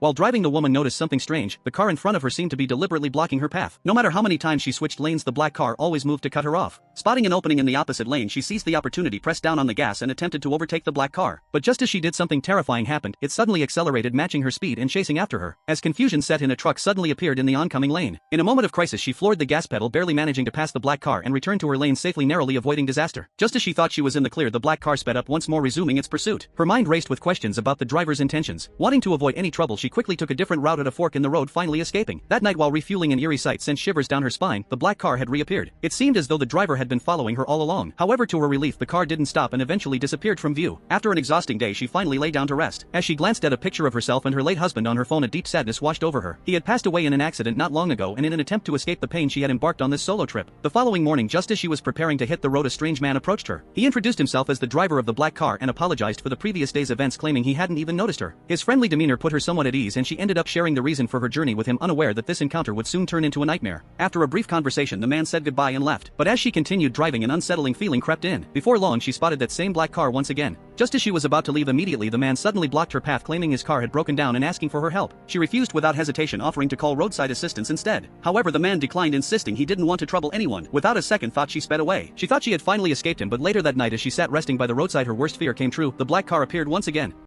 While driving, the woman noticed something strange. The car in front of her seemed to be deliberately blocking her path. No matter how many times she switched lanes, the black car always moved to cut her off. Spotting an opening in the opposite lane, she seized the opportunity, pressed down on the gas and attempted to overtake the black car. But just as she did, something terrifying happened. It suddenly accelerated, matching her speed and chasing after her. As confusion set in, a truck suddenly appeared in the oncoming lane. In a moment of crisis, she floored the gas pedal, barely managing to pass the black car and return to her lane safely, narrowly avoiding disaster. Just as she thought she was in the clear, the black car sped up once more, resuming its pursuit. Her mind raced with questions about the driver's intentions. Wanting to avoid any trouble, she quickly took a different route at a fork in the road, finally escaping. That night, while refueling, an eerie sight sent shivers down her spine. The black car had reappeared. It seemed as though the driver had been following her all along. However, to her relief, the car didn't stop and eventually disappeared from view. After an exhausting day, she finally lay down to rest. As she glanced at a picture of herself and her late husband on her phone, a deep sadness washed over her. He had passed away in an accident not long ago, and in an attempt to escape the pain, she had embarked on this solo trip. The following morning, just as she was preparing to hit the road, a strange man approached her. He introduced himself as the driver of the black car and apologized for the previous day's events, claiming he hadn't even noticed her. His friendly demeanor put her somewhat at ease, and she ended up sharing the reason for her journey with him, unaware that this encounter would soon turn into a nightmare. After a brief conversation, the man said goodbye and left. But as she continued driving, an unsettling feeling crept in. Before long, she spotted that same black car once again. Just as she was about to leave, immediately the man suddenly blocked her path, claiming his car had broken down and asking for her help. She refused without hesitation, offering to call roadside assistance instead. However, the man declined, insisting he didn't want to trouble anyone. Without a second thought, she sped away. She thought she had finally escaped him, but later that night, as she sat resting by the roadside, her worst fear came true. The black car appeared once again.